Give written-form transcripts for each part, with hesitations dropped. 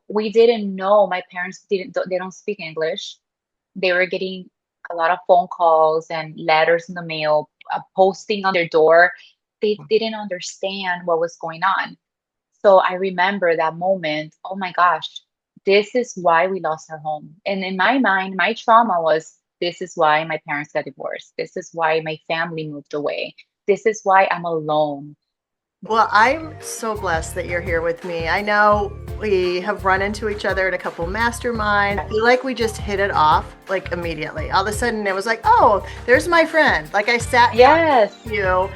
we didn't know. My parents didn't, they don't speak English. They were getting a lot of phone calls and letters in the mail, posting on their door. They didn't understand what was going on. So I remember that moment. Oh my gosh, this is why we lost our home. And in my mind, my trauma was this is why my parents got divorced. This is why my family moved away. This is why I'm alone. Well, I'm so blessed that you're here with me. I know we have run into each other at a couple masterminds. I feel like we just hit it off like immediately. All of a sudden, it was like, oh, there's my friend. Like I sat down Yes. with you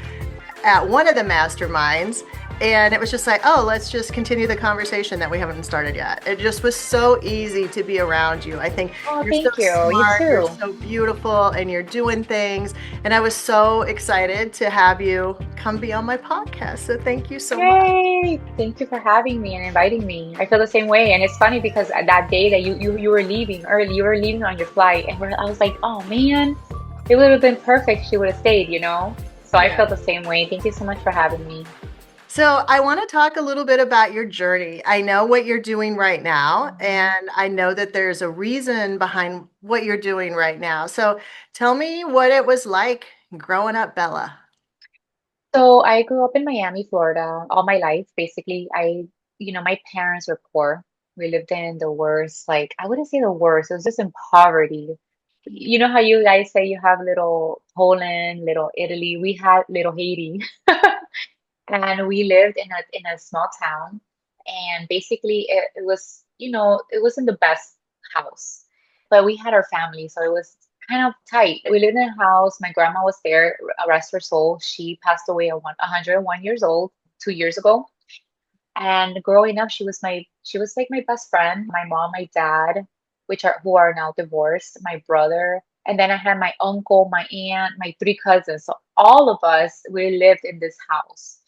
at one of the masterminds, and it was just like, oh, let's just continue the conversation that we haven't started yet. It just was so easy to be around you. I think Oh, you're so thank you. You smart, you're too. so beautiful, and you're doing things. And I was so excited to have you come be on my podcast. So thank you so much. Yay! Thank you for having me and inviting me. I feel the same way. And it's funny because that day that you were leaving early, you were leaving on your flight, and I was like, oh man, it would have been perfect. She would have stayed, you know? So I Yeah. felt the same way. Thank you so much for having me. So I want to talk a little bit about your journey. I know what you're doing right now, Mhm. and I know that there's a reason behind what you're doing right now. So tell me what it was like growing up, Bella. So I grew up in Miami, Florida, all my life. Basically, my parents were poor. We lived in the worst, like, I wouldn't say the worst, it was just in poverty. You know how you guys say you have little Poland, little Italy? We had little Haiti. And we lived in a small town. And basically it was, it wasn't the best house. But we had our family, so it was kind of tight. We lived in a house. My grandma was there, rest her soul. She passed away at 101 years old 2 years ago. And growing up, she was like my best friend. My mom, my dad, who are now divorced, my brother, and then I had my uncle, my aunt, my three cousins. So all of us, we lived in this house.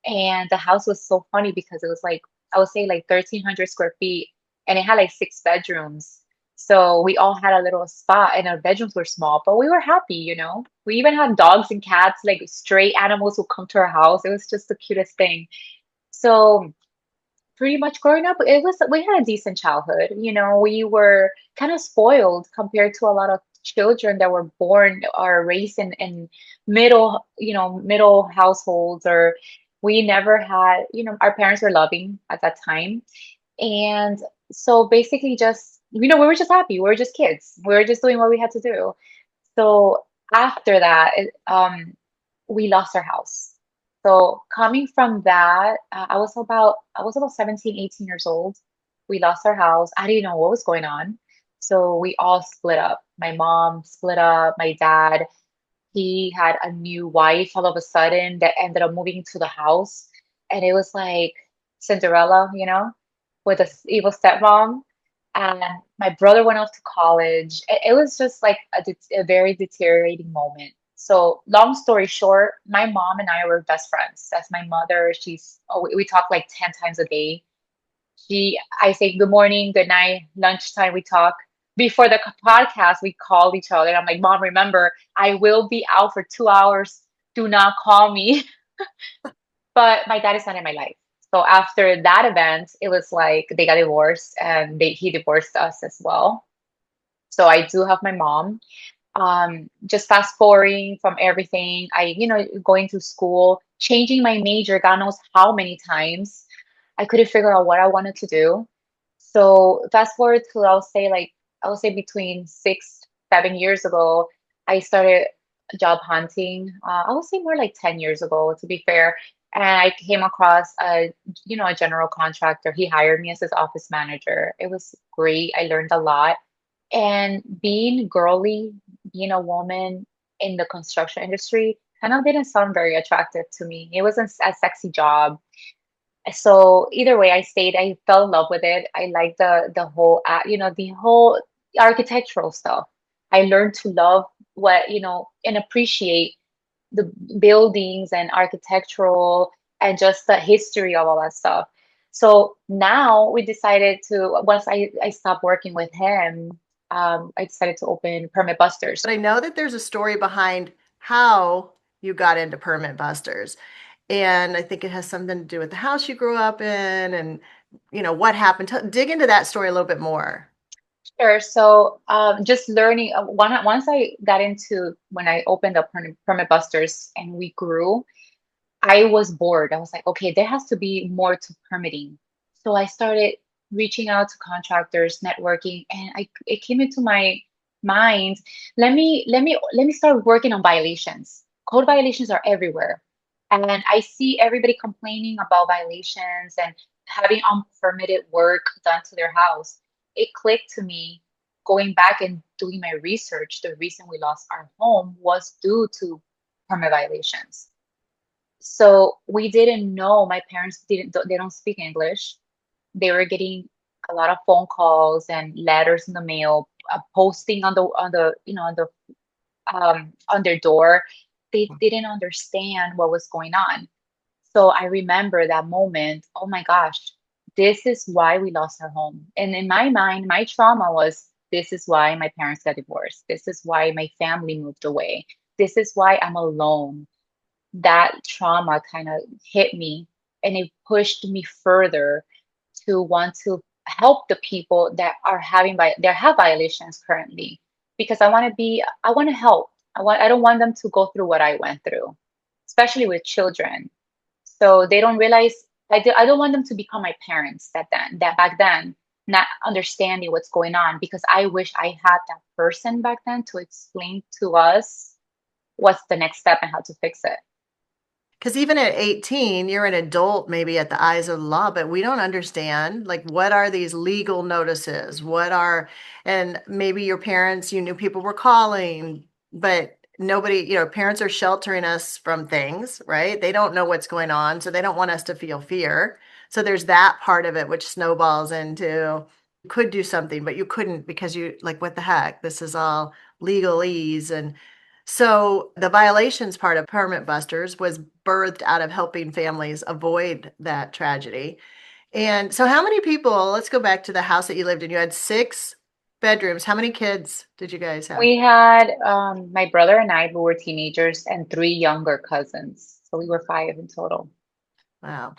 And the house was so funny because it was like, I would say like 1,300 square feet, and it had like six bedrooms. So we all had a little spot, and our bedrooms were small, but we were happy, you know? We even had dogs and cats, like stray animals who come to our house. It was just the cutest thing. So pretty much growing up, we had a decent childhood. You know, we were kind of spoiled compared to a lot of children that were born or raised in middle households, or we never had, our parents were loving at that time. And so basically just, we were just happy. We were just kids. We were just doing what we had to do. So after that, we lost our house. So coming from that, I was about 17, 18 years old. We lost our house. I didn't know what was going on. So we all split up. My mom split up. My dad, he had a new wife all of a sudden that ended up moving to the house. And it was like Cinderella, with a evil stepmom. And my brother went off to college. It was just like a very deteriorating moment. So, long story short, my mom and I were best friends. That's my mother. We talk like 10 times a day. I say good morning, good night, lunchtime, we talk. Before the podcast, we call each other. I'm like, Mom, remember, I will be out for 2 hours. Do not call me. But my dad is not in my life. So after that event, it was like they got divorced, and he divorced us as well. So I do have my mom. Just fast forwarding from everything, going to school, changing my major, God knows how many times. I couldn't figure out what I wanted to do. So fast forward to, I would say between 6, 7 years ago, I started job hunting. I would say more like 10 years ago, to be fair. And I came across a general contractor. He hired me as his office manager. It was great. I learned a lot. And being girly, being a woman in the construction industry kind of didn't sound very attractive to me. It wasn't a sexy job. So either way, I stayed. I fell in love with it. I liked the whole architectural stuff. I learned to love and appreciate the buildings and architectural and just the history of all that stuff. So now we decided to, once I stopped working with him, I decided to open Permit Busters. But I know that there's a story behind how you got into permit busters. And I think it has something to do with the house you grew up in and what happened? Dig into that story a little bit more. Sure. So, just learning. Once I got into when I opened up Permit Busters and we grew, I was bored. I was like, okay, there has to be more to permitting. So I started reaching out to contractors, networking, and it came into my mind, let me start working on violations. Code violations are everywhere. And I see everybody complaining about violations and having unpermitted work done to their house. It clicked to me going back and doing my research. The reason we lost our home was due to permit violations. So we didn't know, my parents didn't, they don't speak English. They were getting a lot of phone calls and letters in the mail, posting on their door. They didn't understand what was going on. So I remember that moment. Oh my gosh, this is why we lost our home. And in my mind, my trauma was, this is why my parents got divorced. This is why my family moved away. This is why I'm alone. That trauma kind of hit me, and it pushed me further to want to help the people that are that have violations currently, because I want to help. I don't want them to go through what I went through, especially with children. So they don't realize, I don't want them to become my parents that back then, not understanding what's going on, because I wish I had that person back then to explain to us what's the next step and how to fix it. Because even at 18, you're an adult, maybe at the eyes of the law, but we don't understand, like, what are these legal notices? And maybe your parents, you knew people were calling, but nobody, parents are sheltering us from things, right? They don't know what's going on, so they don't want us to feel fear. So there's that part of it, which snowballs into you could do something, but you couldn't because like, what the heck? This is all legalese. And so the violations part of Permit Busters was birthed out of helping families avoid that tragedy. And so, how many people, let's go back to the house that you lived in. You had 6 bedrooms. How many kids did you guys have? We had my brother and I, who were teenagers, and three younger cousins. So we were five in total. Wow.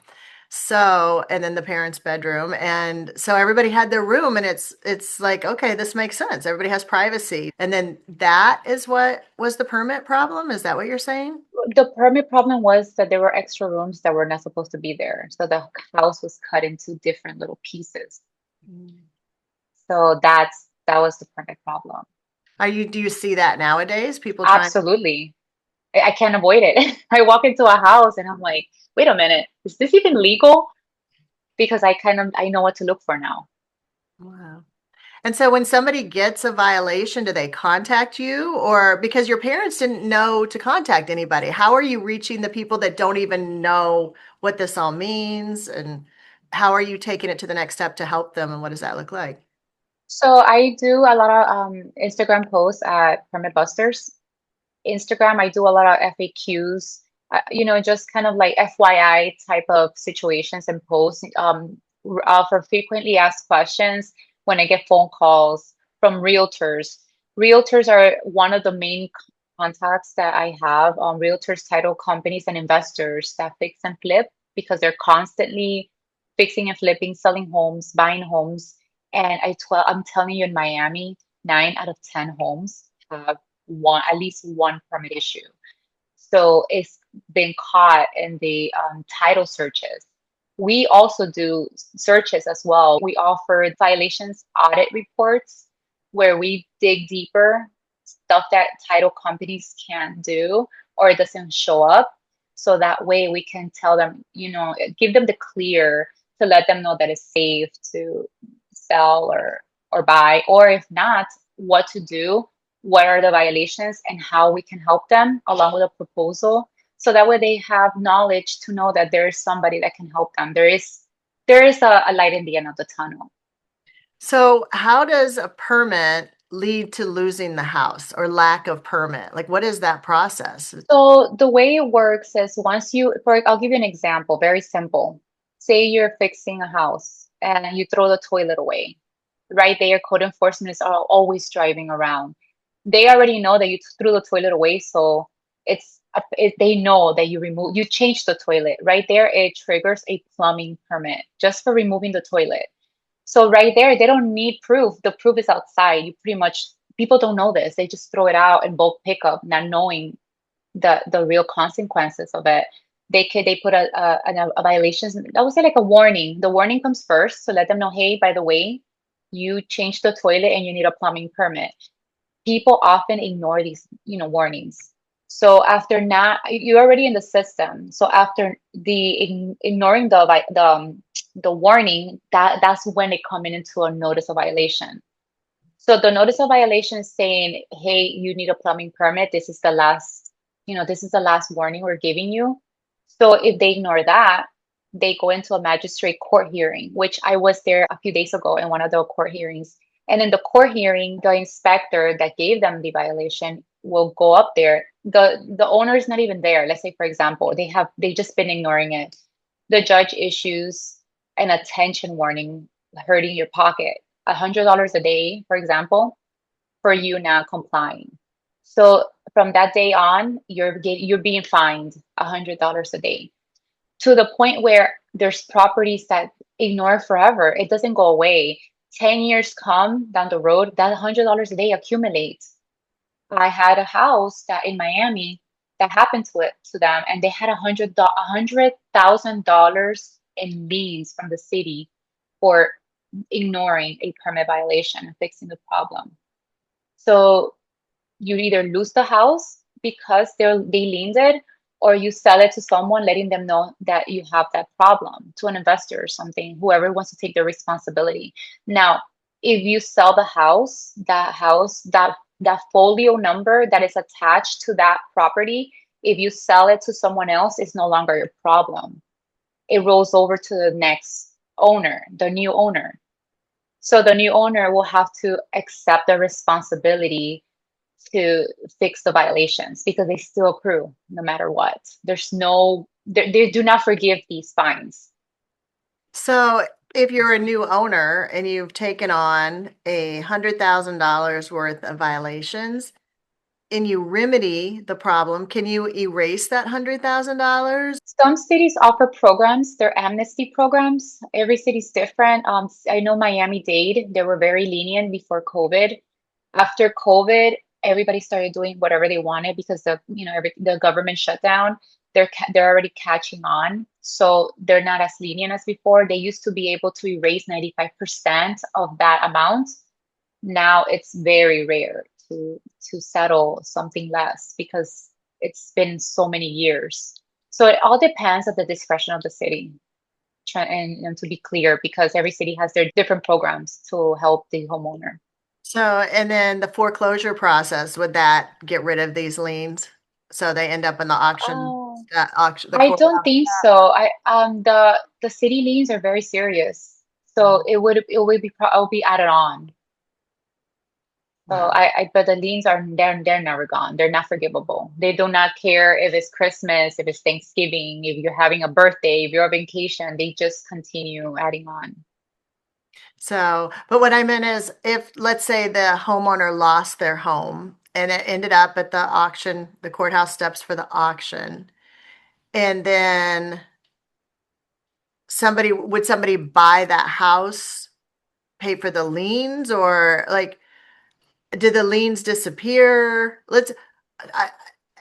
So, and then the parents' bedroom. And so everybody had their room and it's like, okay, this makes sense. Everybody has privacy. And then that is what was the permit problem? Is that what you're saying? The permit problem was that there were extra rooms that were not supposed to be there. So the house was cut into different little pieces. So that was the permit problem. Do you see that nowadays? People trying. Absolutely. I can't avoid it. I walk into a house and I'm like, wait a minute, is this even legal? Because I know what to look for now. Wow. And so when somebody gets a violation, do they contact you or because your parents didn't know to contact anybody? How are you reaching the people that don't even know what this all means? And how are you taking it to the next step to help them? And what does that look like? So I do a lot of Instagram posts at Permit Busters. Instagram, I do a lot of FAQs, just kind of like FYI type of situations and posts, for frequently asked questions when I get phone calls from realtors. Realtors are one of the main contacts that I have. Realtors, title companies, and investors that fix and flip, because they're constantly fixing and flipping, selling homes, buying homes. And I'm telling you, in Miami, 9 out of 10 homes have at least one permit issue. So it's been caught in the title searches. We also do searches as well. We offer violations audit reports where we dig deeper, stuff that title companies can't do or it doesn't show up. So that way we can tell them, give them the clear to let them know that it's safe to sell or buy, or if not, what to do, what are the violations, and how we can help them along with a proposal. So that way they have knowledge to know that there is somebody that can help them. There is a light in the end of the tunnel. So how does a permit lead to losing the house or lack of permit? Like, what is that process? So the way it works is I'll give you an example, very simple. Say you're fixing a house and you throw the toilet away. Right there, code enforcement is always driving around. They already know that you threw the toilet away, so it's if they know that you change the toilet right there, it triggers a plumbing permit just for removing the toilet. So right there, they don't need proof. The proof is outside. You pretty much people don't know this. They just throw it out in bulk pickup, not knowing the real consequences of it. They put a violation. I would say like a warning. The warning comes first to let them know, hey, by the way, you changed the toilet and you need a plumbing permit. People often ignore these, warnings. So after not, you're already in the system. So after ignoring the warning, that's when they come in into a notice of violation. So the notice of violation is saying, hey, you need a plumbing permit. This is the last warning we're giving you. So if they ignore that, they go into a magistrate court hearing, which I was there a few days ago in one of the court hearings. And in the court hearing, the inspector that gave them the violation will go up there. The owner is not even there. Let's say, for example, they just been ignoring it. The judge issues an attention warning, hurting your pocket, $100 a day, for example, for you not complying. So from that day on, you're being fined $100 a day to the point where there's properties that ignore forever. It doesn't go away. 10 years come down the road, that $100 a day accumulates. I had a house that in Miami that happened to them, and they had $100,000 in liens from the city for ignoring a permit violation and fixing the problem. So you either lose the house because they liened it, or you sell it to someone, letting them know that you have that problem, to an investor or something, whoever wants to take the responsibility. Now, if you sell the house, that folio number that is attached to that property, if you sell it to someone else, it's no longer your problem. It rolls over to the next owner, the new owner. So the new owner will have to accept the responsibility to fix the violations because they still accrue no matter what. They do not forgive these fines. So if you're a new owner and you've taken on $100,000 worth of violations and you remedy the problem, can you erase that $100,000? Some cities offer programs, they're amnesty programs. Every city's different. I know Miami-Dade, they were very lenient before COVID. After COVID, everybody started doing whatever they wanted because the government shut down. They're already catching on, so they're not as lenient as before. They used to be able to erase 95% of that amount. Now it's very rare to settle something less because it's been so many years. So it all depends on the discretion of the city. And to be clear, because every city has their different programs to help the homeowner. So, and then the foreclosure process, would that get rid of these liens? So they end up in the I court. don't think so. The city liens are very serious, so it would be added on. So Wow. I but the liens are they're never gone. They're not forgivable. They do not care if it's Christmas, if it's Thanksgiving, if you're having a birthday, if you're on vacation. They just continue adding on. So, but what I meant is if, let's say the homeowner lost their home and it ended up at the auction, the courthouse steps for the auction, and then would somebody buy that house, pay for the liens, or like, did the liens disappear? I,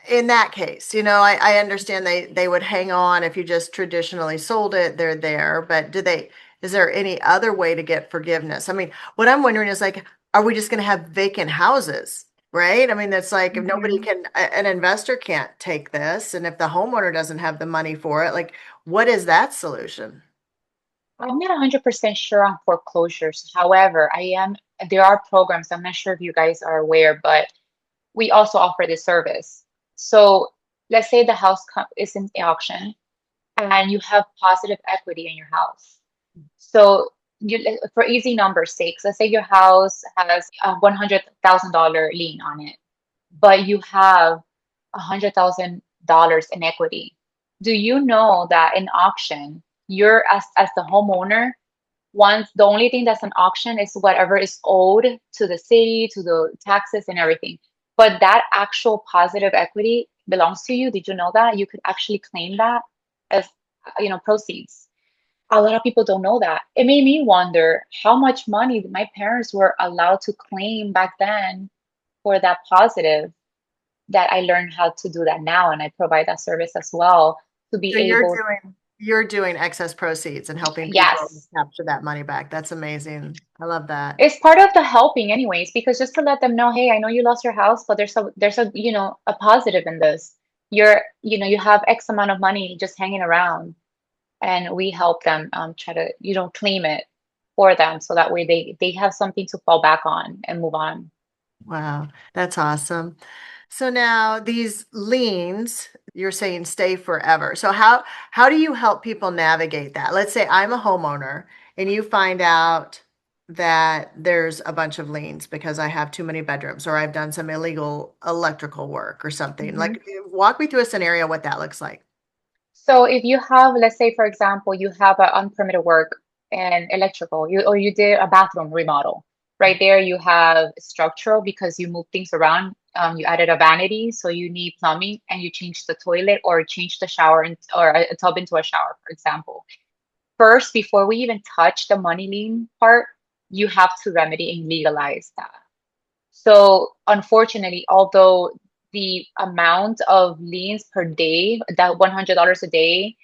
in that case, I understand they would hang on if you just traditionally sold it, they're there, but is there any other way to get forgiveness? I mean, what I'm wondering is like, are we just going to have vacant houses? Right? I mean, it's like if nobody Mhm. can, an investor can't take this, and if the homeowner doesn't have the money for it, like, what is that solution? I'm not 100% sure on foreclosures. However, there are programs. I'm not sure if you guys are aware, but we also offer this service. So let's say the is in auction and you have positive equity in your house. So for easy numbers sakes, let's say your house has a $100,000 lien on it, but you have $100,000 in equity. Do you know that in auction, you're as the homeowner, once the only thing that's an auction is whatever is owed to the city, to the taxes and everything. But that actual positive equity belongs to you. Did you know that? You could actually claim that as, proceeds. A lot of people don't know that. It made me wonder how much money my parents were allowed to claim back then for that positive, that I learned how to do that now. And I provide that service as well to be So able, you're doing excess proceeds and helping people yes. capture that money back. That's amazing. I love that. It's part of the helping anyways, because just to let them know, hey, I know you lost your house, but there's a a positive in this. You have X amount of money just hanging around, and we help them try to, claim it for them, so that way they have something to fall back on and move on. Wow, that's awesome. So now these liens, you're saying stay forever. So how do you help people navigate that? Let's say I'm a homeowner and you find out that there's a bunch of liens because I have too many bedrooms or I've done some illegal electrical work or something. Mhm. Like walk me through a scenario what that looks like. So if you have, let's say, for example, you have an unpermitted work and electrical, or you did a bathroom remodel. Right there, you have structural because you move things around. You added a vanity, so you need plumbing, and you changed the toilet or changed the shower or a tub into a shower, for example. First, before we even touch the money lien part, you have to remedy and legalize that. So unfortunately, although the amount of liens per day, that $100 a day,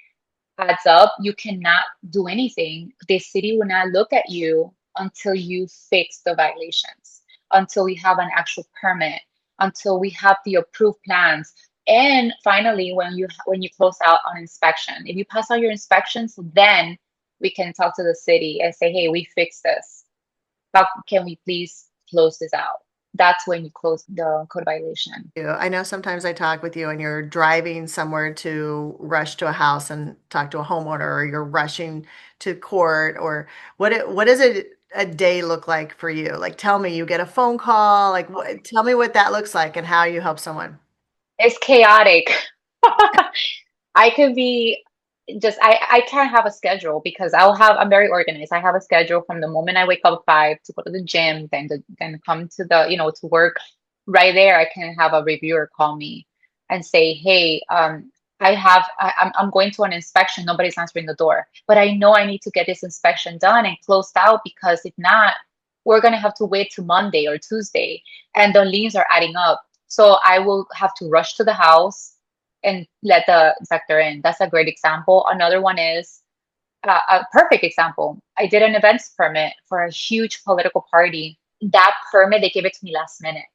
adds up, you cannot do anything. The city will not look at you until you fix the violations, until we have an actual permit, until we have the approved plans. And finally, when you close out on inspection, if you pass all your inspections, then we can talk to the city and say, hey, we fixed this. How can we please close this out? That's when you close the code violation. I know sometimes I talk with you and you're driving somewhere to rush to a house and talk to a homeowner, or you're rushing to court, or what does a day look like for you? Like tell me, you get a phone call, like tell me what that looks like and how you help someone. It's chaotic. I could be just I can't have a schedule because I'm very organized. I have a schedule from the moment I wake up at 5 to go to the gym, then come to to work. Right there, I can have a reviewer call me and say, hey, I'm going to an inspection, nobody's answering the door. But I know I need to get this inspection done and closed out, because if not, we're gonna have to wait to Monday or Tuesday, and the liens are adding up. So I will have to rush to the house and let the inspector in. That's a great example. Another one is a perfect example. I did an events permit for a huge political party. That permit, they gave it to me last minute.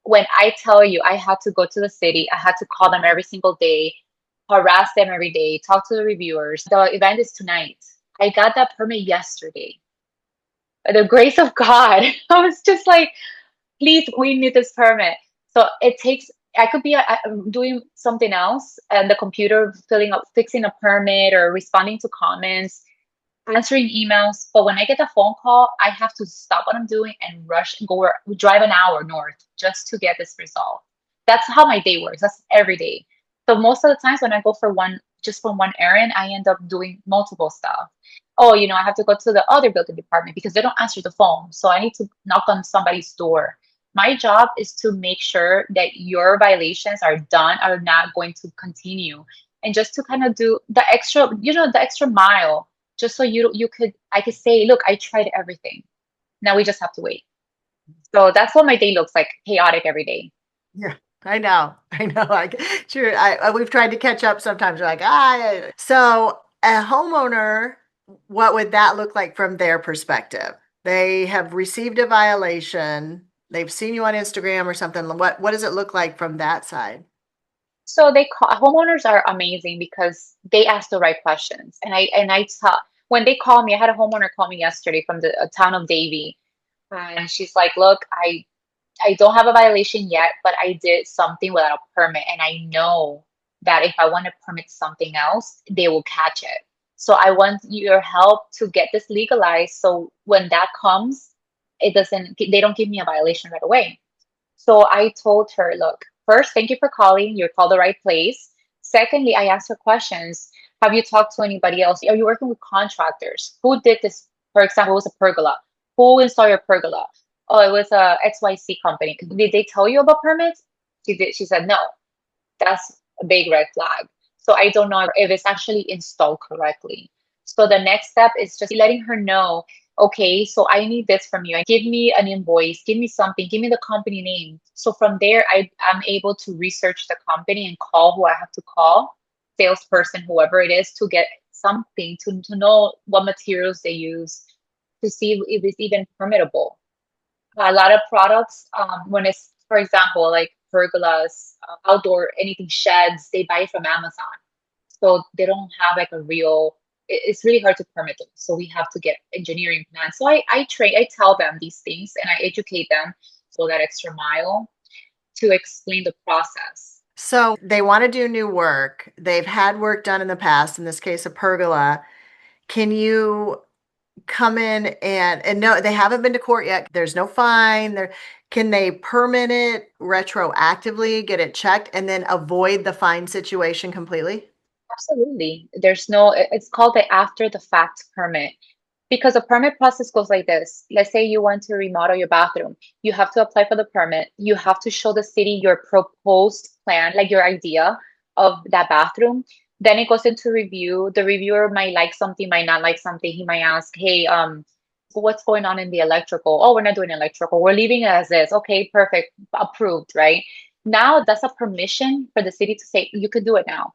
When I tell you, I had to go to the city, I had to call them every single day, harass them every day, talk to the reviewers. The event is tonight. I got that permit yesterday. The grace of God. I was just like, please, we need this permit. So it takes, I could be doing something else and the computer filling up, fixing a permit or responding to comments, answering emails. But when I get the phone call, I have to stop what I'm doing and rush and drive an hour north just to get this resolved. That's how my day works. That's every day. So most of the times when I go just for one errand, I end up doing multiple stuff. Oh, I have to go to the other building department because they don't answer the phone. So I need to knock on somebody's door. My job is to make sure that your violations are not going to continue. And just to kind of do the extra mile, just so I could say, look, I tried everything. Now we just have to wait. So that's what my day looks like, chaotic every day. Yeah, I know. I know. Like, sure. We've tried to catch up sometimes. We're like, So a homeowner, what would that look like from their perspective? They have received a violation. They've seen you on Instagram or something. What does it look like from that side? So homeowners are amazing because they ask the right questions. And I tell when they call me, I had a homeowner call me yesterday from the town of Davie, and she's like, "Look, I don't have a violation yet, but I did something without a permit, and I know that if I want to permit something else, they will catch it. So I want your help to get this legalized. So when that comes, they don't give me a violation right away." So I told her, look, first, thank you for calling. You called the right place. Secondly, I asked her questions. Have you talked to anybody else? Are you working with contractors? Who did this? For example, it was a pergola. Who installed your pergola? Oh, it was a XYZ company. Did they tell you about permits? She did. She said no. That's a big red flag. So I don't know if it's actually installed correctly. So the next step is just letting her know, okay, so I need this from you. Give me an invoice, give me something, give me the company name. So from there, I'm able to research the company and call who I have to call, salesperson, whoever it is, to get something to know what materials they use, to see if it's even permittable. A lot of products, when it's, for example, like pergolas, outdoor, anything sheds, they buy it from Amazon. So they don't have like a real, it's really hard to permit them. So we have to get engineering plans. So I tell them these things and I educate them, so that extra mile to explain the process. So they want to do new work. They've had work done in the past, in this case, a pergola. Can you come in and no, they haven't been to court yet. There's no fine. There, can they permit it retroactively, get it checked, and then avoid the fine situation completely? Absolutely. There's no, it's called the after the fact permit. Because the permit process goes like this. Let's say you want to remodel your bathroom. You have to apply for the permit. You have to show the city your proposed plan, like your idea of that bathroom. Then it goes into review. The reviewer might like something, might not like something. He might ask, hey, what's going on in the electrical? Oh, we're not doing electrical. We're leaving it as is. Okay, perfect. Approved, right? Now that's a permission for the city to say, you can do it now.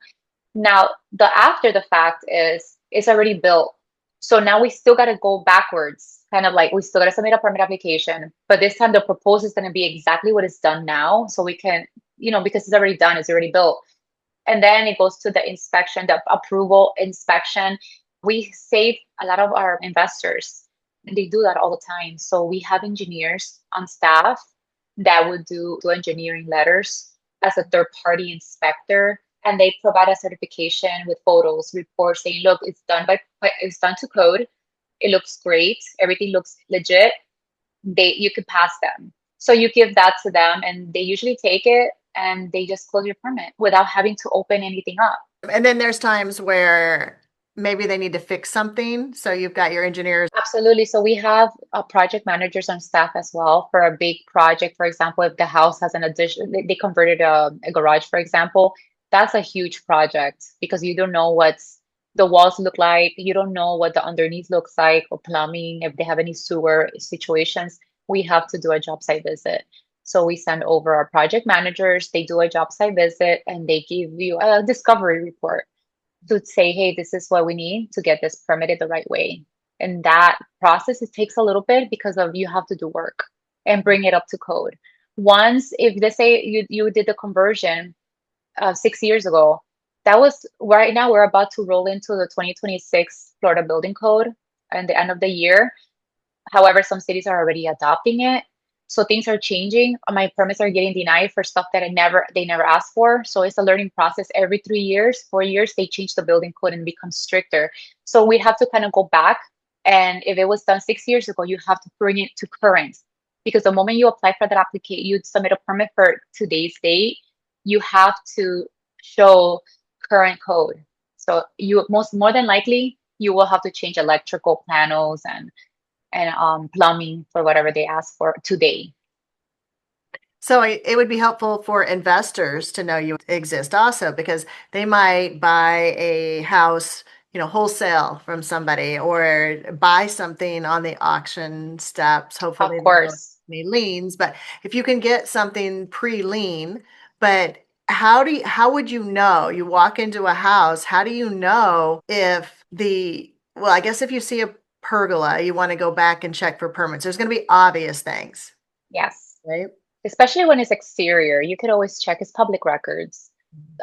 Now, the after the fact is it's already built. So now we still got to go backwards, kind of like we still got to submit a permit application, but this time the proposal is going to be exactly what is done now. So we can, because it's already done, it's already built. And then it goes to the inspection, the approval inspection. We save a lot of our investors, and they do that all the time. So we have engineers on staff that would do engineering letters as a third party inspector, and they provide a certification with photos, reports saying, look, it's done to code. It looks great. Everything looks legit. You could pass them. So you give that to them and they usually take it and they just close your permit without having to open anything up. And then there's times where maybe they need to fix something. So you've got your engineers. Absolutely. So we have project managers on staff as well for a big project. For example, if the house has an addition, they converted a garage, for example, that's a huge project because you don't know what's the walls look like. You don't know what the underneath looks like or plumbing, if they have any sewer situations. We have to do a job site visit. So we send over our project managers, they do a job site visit and they give you a discovery report to say, hey, this is what we need to get this permitted the right way. And that process, it takes a little bit because of you have to do work and bring it up to code. Once, if they say you did the conversion 6 years ago, that was right now we're about to roll into the 2026 Florida Building Code and the end of the year. However, some cities are already adopting it. So things are changing. My permits are getting denied for stuff that they never asked for. So it's a learning process. Every 3 years, 4 years, they change the building code and become stricter. So we have to kind of go back. And if it was done 6 years ago, you have to bring it to current. Because the moment you apply for that application, you submit a permit for today's date, you have to show current code. So you more than likely you will have to change electrical panels and plumbing for whatever they ask for today. So it would be helpful for investors to know you exist also because they might buy a house, wholesale from somebody or buy something on the auction steps. Of Hopefully they don't have course. any liens, but if you can get something pre-lien, but how would you know? You walk into a house, how do you know if well, I guess if you see a pergola, you want to go back and check for permits. There's going to be obvious things, Yes. right? Especially when it's exterior, you could always check it's public records.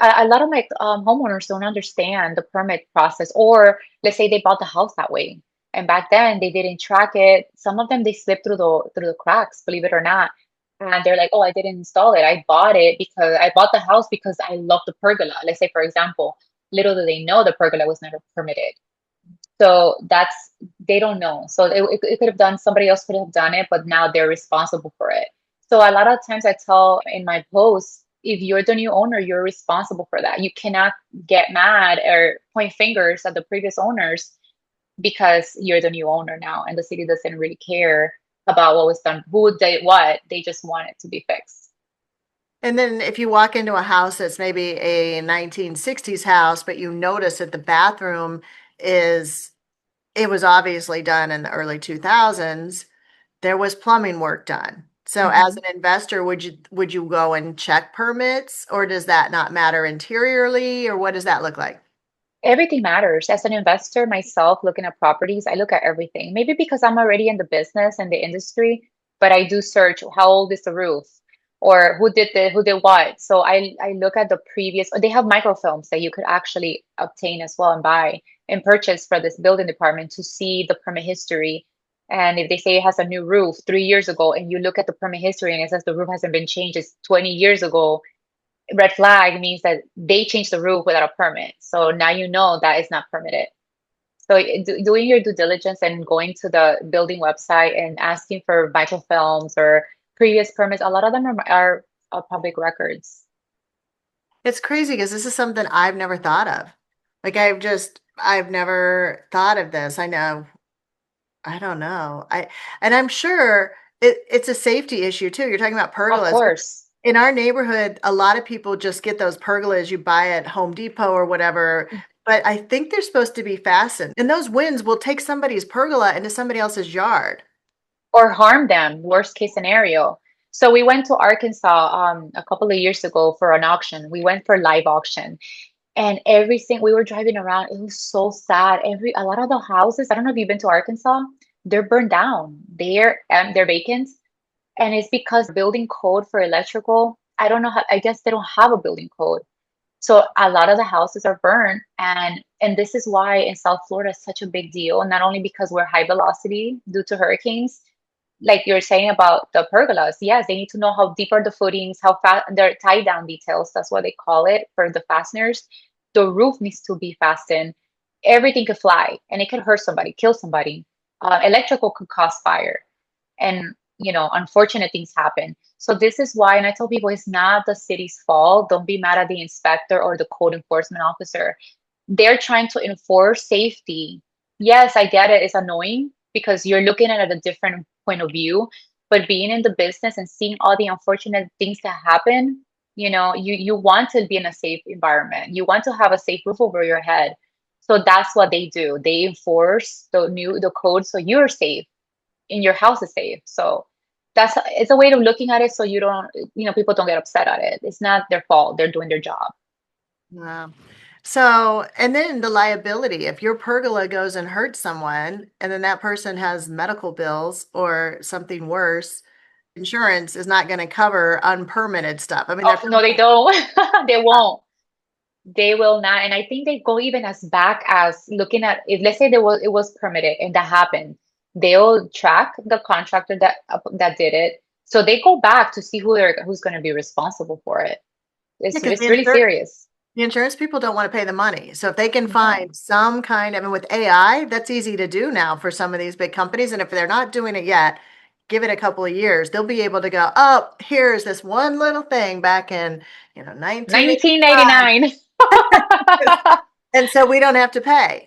A lot of my homeowners don't understand the permit process, or let's say they bought the house that way, and back then they didn't track it. Some of them they slipped through the cracks, believe it or not, and they're like, "Oh, I didn't install it. I bought the house because I love the pergola." Let's say, for example, little do they know the pergola was never permitted. So they don't know. So it could have done, somebody else could have done it, but now they're responsible for it. So a lot of times I tell in my posts, if you're the new owner, you're responsible for that. You cannot get mad or point fingers at the previous owners because you're the new owner now and the city doesn't really care about what was done, who did what. They just want it to be fixed. And then if you walk into a house that's maybe a 1960s house, but you notice that the bathroom is, it was obviously done in the early 2000s, there was plumbing work done. So as Mhm. an investor, would you go and check permits, or does that not matter interiorly, or what does that look like? Everything matters. As an investor myself, looking at properties, I look at everything. Maybe because I'm already in the business and the industry, but I do search how old is the roof or who did what. So I look at the previous, or they have microfilms that you could actually obtain as well and buy and purchase for this building department to see the permit history. And if they say it has a new roof 3 years ago and you look at the permit history and it says the roof hasn't been changed, it's 20 years ago, red flag means that they changed the roof without a permit. So now you know that is not permitted. So doing your due diligence and going to the building website and asking for microfilms or previous permits, a lot of them are public records. It's crazy because this is something I've never thought of. Like I've never thought of this. I don't know. And I'm sure it's a safety issue too. You're talking about Of pergolas. course. In our neighborhood, a lot of people just get those pergolas you buy at Home Depot or whatever. But I think they're supposed to be fastened. And those winds will take somebody's pergola into somebody else's yard. Or harm them, worst case scenario. So we went to Arkansas a couple of years ago for an auction. We went for live auction. And everything we were driving around, it was so sad. A lot of the houses, I don't know if you've been to Arkansas, they're burned down. They're vacant. And it's because building code for electrical, I don't know how, I guess they don't have a building code. So a lot of the houses are burned. And this is why in South Florida it's such a big deal, not only because we're high velocity due to hurricanes, like you're saying about the pergolas. Yes, they need to know how deep are the footings, how fast their tie down details. That's what they call it for the fasteners. The roof needs to be fastened. Everything could fly and it could hurt somebody, kill somebody. Electrical could cause fire, and unfortunate things happen. So this is why, and I tell people it's not the city's fault. Don't be mad at the inspector or the code enforcement officer. They're trying to enforce safety. Yes, I get it. It's annoying because you're looking at it at a different point of view. But being in the business and seeing all the unfortunate things that happen, you want to be in a safe environment. You want to have a safe roof over your head. So that's what they do. They enforce the code so you're safe and your house is safe. So it's a way of looking at it so you don't, people don't get upset at it. It's not their fault. They're doing their job. Wow. So, and then the liability, if your pergola goes and hurts someone, and then that person has medical bills or something worse, insurance is not going to cover unpermitted stuff. I mean, Oh, they're no, they don't. They won't. They will not. And I think they go even as back as looking at, if let's say it was permitted and that happened, they'll track the contractor that did it. So they go back to see who's going to be responsible for it. because It's really serious. the insurance people don't want to pay the money. So if they can No. find some kind of, and with AI, that's easy to do now for some of these big companies. And if they're not doing it yet, give it a couple of years, they'll be able to go, oh, here's this one little thing back in, 1985. 1999. And so we don't have to pay.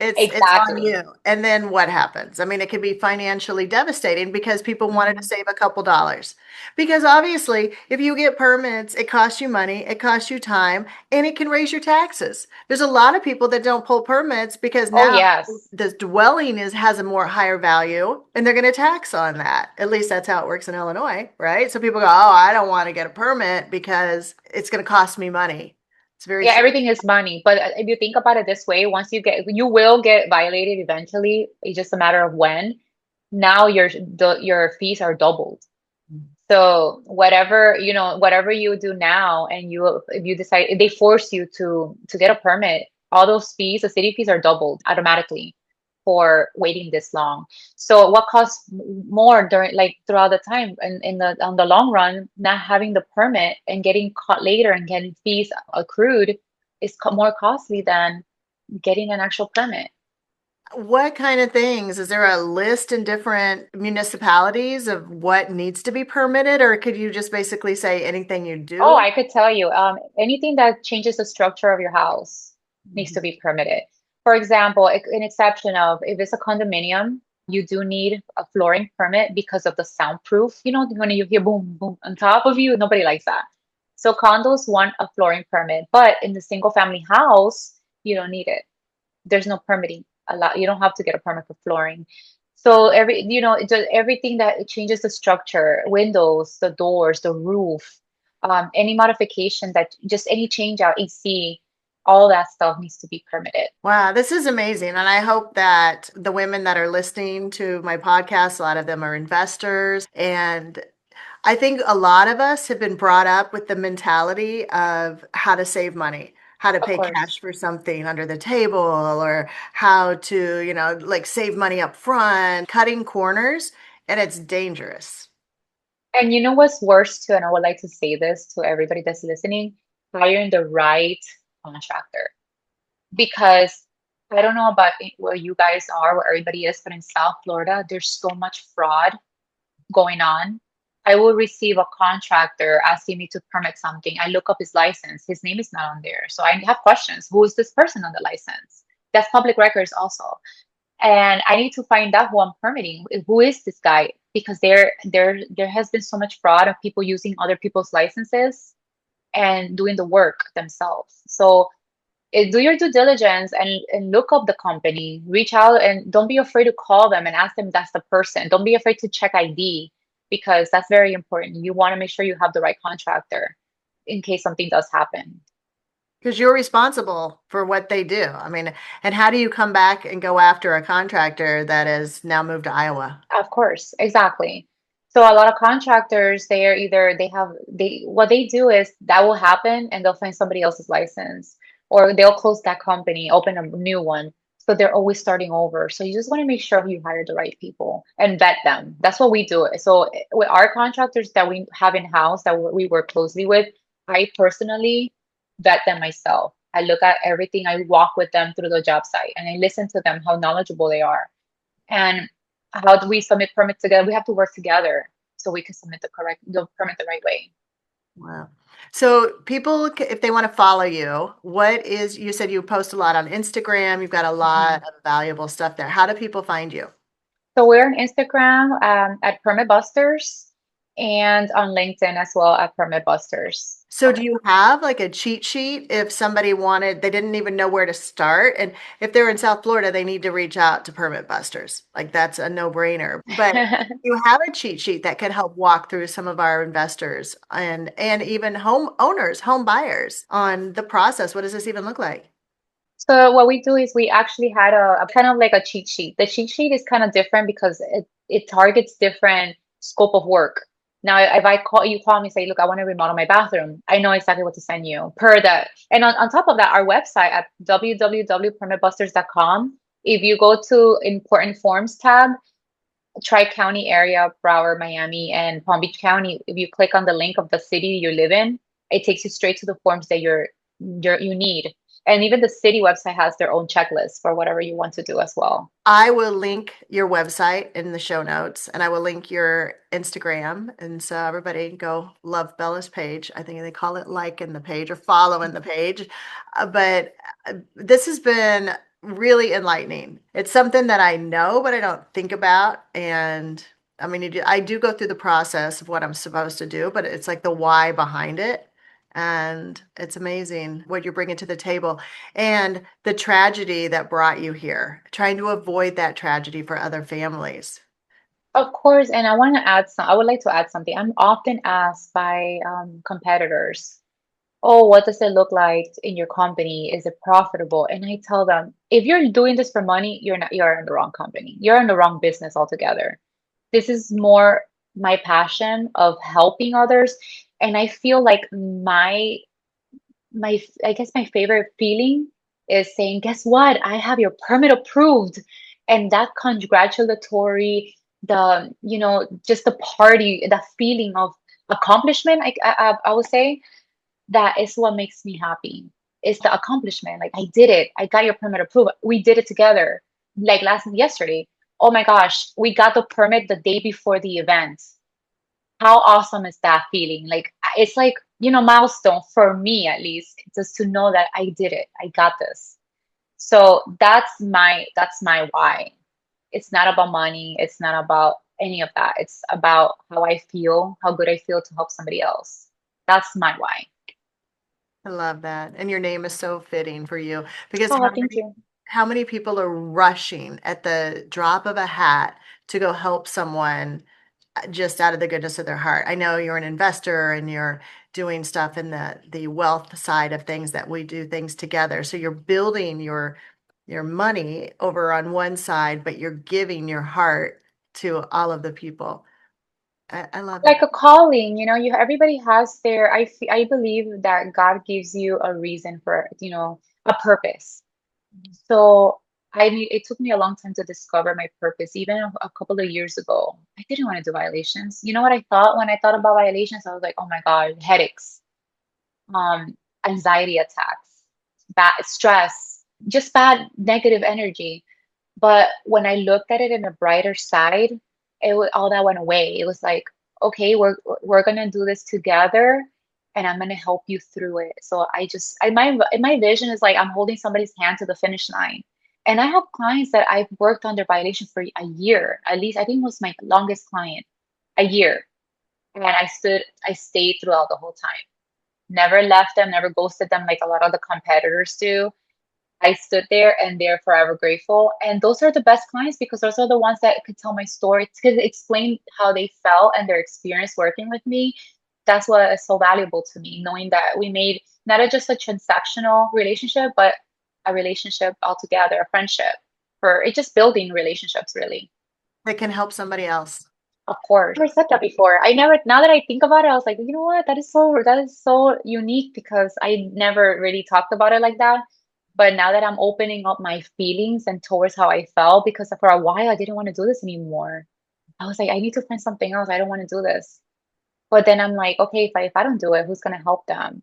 It's on Exactly. you. And then what happens? I mean, it could be financially devastating because people wanted to Mhm. save a couple dollars. Because obviously, if you get permits, it costs you money, it costs you time, and it can raise your taxes. There's a lot of people that don't pull permits because Oh, now yes. the dwelling has a more higher value and they're going to tax on that. At least that's how it works in Illinois, right? So people go, "Oh, I don't want to get a permit because it's going to cost me money." It's very Yeah, true. everything is money. But if you think about it this way, you will get violated eventually. It's just a matter of when. Now your fees are doubled. So whatever you do now, and if you decide, if they force you to get a permit, all those fees, the city fees are doubled automatically for waiting this long. So what costs more during, like, throughout the time, and in the on the long run, not having the permit and getting caught later and getting fees accrued is more costly than getting an actual permit. What kind of things? Is there a list in different municipalities of what needs to be permitted, or could you just basically say anything you Oh, do? I could tell you, anything that changes the structure of your house needs to be permitted. For example, an exception of if it's a condominium, you do need a flooring permit because of the soundproof. When you hear boom, boom on top of you, nobody likes that. So condos want a flooring permit, but in the single family house, you don't need it. There's no permitting. You don't have to get a permit for flooring. So everything that it changes the structure, windows, the doors, the roof, any modification that just any change out, AC, all that stuff needs to be permitted. Wow, this is amazing. And I hope that the women that are listening to my podcast, a lot of them are investors. And I think a lot of us have been brought up with the mentality of how to save money, how to Of pay course. cash for something under the table, or how to, like save money up front, cutting corners, and it's dangerous. And you know what's worse too, and I would like to say this to everybody that's listening, hiring the right contractor. Because I don't know about where you guys are, where everybody is, but in South Florida, there's so much fraud going on. I will receive a contractor asking me to permit something. I look up his license. His name is not on there. So I have questions. Who is this person on the license? That's public records also. And I need to find out who I'm permitting. Who is this guy? Because there has been so much fraud of people using other people's licenses and doing the work themselves. So do your due diligence and look up the company, reach out and don't be afraid to call them and ask them if that's the person. Don't be afraid to check ID because that's very important. You want to make sure you have the right contractor in case something does happen. Because you're responsible for what they do. I mean, and how do you come back and go after a contractor that has now moved to Iowa? Of course, exactly. So a lot of contractors, they are either they what they do is that will happen and they'll find somebody else's license or they'll close that company, open a new one. So they're always starting over. So you just want to make sure you hire the right people and vet them. That's what we do. So with our contractors that we have in house that we work closely with, I personally vet them myself. I look at everything. I walk with them through the job site and I listen to them how knowledgeable they are. And how do we submit permits together? We have to work together so we can submit the permit the right way. Wow. So people, if they want to follow you, you said you post a lot on Instagram. You've got a lot Mhm. of valuable stuff there. How do people find you? So we're on Instagram at Permit Busters and on LinkedIn as well at Permit Busters. So do you have like a cheat sheet if somebody they didn't even know where to start? And if they're in South Florida, they need to reach out to Permit Busters. Like that's a no-brainer. But you have a cheat sheet that could help walk through some of our investors and even homeowners, home buyers on the process. What does this even look like? So what we do is we actually had a kind of like a cheat sheet. The cheat sheet is kind of different because it targets different scope of work. Now, if you call me and say, look, I want to remodel my bathroom, I know exactly what to send you per that. And on top of that, our website at www.permitbusters.com, if you go to important forms tab, Tri-County area, Broward, Miami, and Palm Beach County, if you click on the link of the city you live in, it takes you straight to the forms that you need. And even the city website has their own checklist for whatever you want to do as well. I will link your website in the show notes and I will link your Instagram. And so everybody go love Bella's page. I think they call it like in the page or follow in the page. But this has been really enlightening. It's something that I know, but I don't think about. And I mean, I do go through the process of what I'm supposed to do, but it's like the why behind it. And it's amazing what you're bringing to the table and the tragedy that brought you here, trying to avoid that tragedy for other families. Of course, and I would like to add something. I'm often asked by competitors, oh, what does it look like in your company? Is it profitable? And I tell them, if you're doing this for money, you're in the wrong company. You're in the wrong business altogether. This is more my passion of helping others. And I feel like I guess my favorite feeling is saying, guess what? I have your permit approved. And that congratulatory, just the party, the feeling of accomplishment, I would say that is what makes me happy. It's the accomplishment. Like I did it. I got your permit approved. We did it together. Like yesterday. Oh my gosh, we got the permit the day before the event. How awesome is that feeling? Like it's like, milestone for me at least, just to know that I did it. I got this. So that's my why. It's not about money. It's not about any of that. It's about how I feel, how good I feel to help somebody else. That's my why. I love that. And your name is so fitting for you because Oh, thank you. how many people are rushing at the drop of a hat to go help someone just out of the goodness of their heart. I know you're an investor and you're doing stuff in the wealth side of things that we do things together. So you're building your money over on one side, but you're giving your heart to all of the people. I love it. Like a calling, you everybody has their I believe that God gives you a reason for, a purpose. So it took me a long time to discover my purpose. Even a couple of years ago, I didn't want to do violations. You know what I thought when I thought about violations? I was like, oh my God, headaches, um, anxiety attacks, bad stress, just bad negative energy. But when I looked at it in a brighter side, all that went away. It was like, okay, we're gonna do this together, and I'm gonna help you through it. So my vision is like I'm holding somebody's hand to the finish line. And I have clients that I've worked on their violation for a year, at least I think it was my longest client, a year. And I stayed throughout the whole time. Never left them, never ghosted them like a lot of the competitors do. I stood there and they're forever grateful. And those are the best clients because those are the ones that could tell my story, could explain how they felt and their experience working with me. That's what is so valuable to me, knowing that we made not just a transactional relationship, but a relationship altogether, a friendship. For it just building relationships, really. That can help somebody else. Of course. I never said that before. Now that I think about it, I was like, you know what? That is so unique because I never really talked about it like that. But now that I'm opening up my feelings and towards how I felt, because for a while I didn't want to do this anymore. I was like, I need to find something else. I don't want to do this. But then I'm like, okay, if I don't do it, who's gonna help them?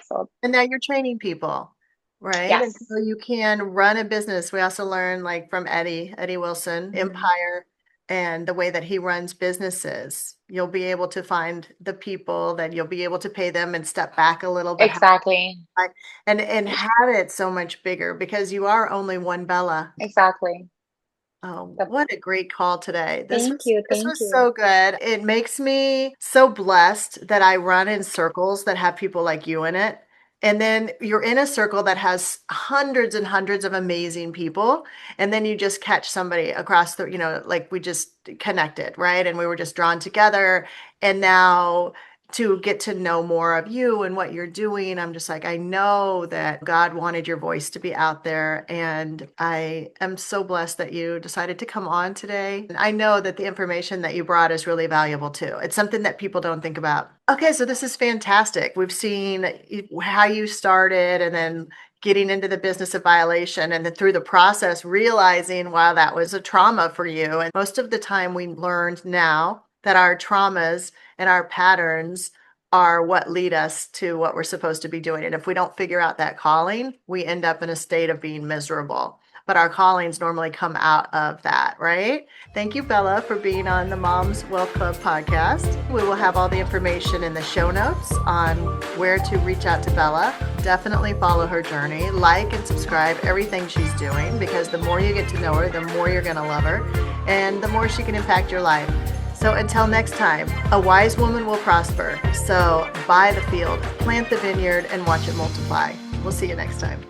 So And now you're training people, right? And yes. so you can run a business. We also learn like from Eddie Wilson, Mhm. Empire, and the way that he runs businesses. You'll be able to find the people that you'll be able to pay them and step back a little bit Exactly. and have it so much bigger because you are only one Bella. Exactly. Oh, So, what a great call today. thank you. This Thank was you. so good. It makes me so blessed that I run in circles that have people like you in it. And then you're in a circle that has hundreds and hundreds of amazing people. And then you just catch somebody across like we just connected, right? And we were just drawn together. And now to get to know more of you and what you're doing. I'm just like, I know that God wanted your voice to be out there. And I am so blessed that you decided to come on today. And I know that the information that you brought is really valuable too. It's something that people don't think about. Okay, so this is fantastic. We've seen how you started and then getting into the business of violation and then through the process realizing, wow, that was a trauma for you. And most of the time we learned now that our traumas and our patterns are what lead us to what we're supposed to be doing. And if we don't figure out that calling, we end up in a state of being miserable. But our callings normally come out of that, right? Thank you, Bella, for being on the Moms Wealth Club podcast. We will have all the information in the show notes on where to reach out to Bella. Definitely follow her journey, like and subscribe everything she's doing because the more you get to know her, the more you're going to love her and the more she can impact your life. So until next time, a wise woman will prosper. So buy the field, plant the vineyard, and watch it multiply. We'll see you next time.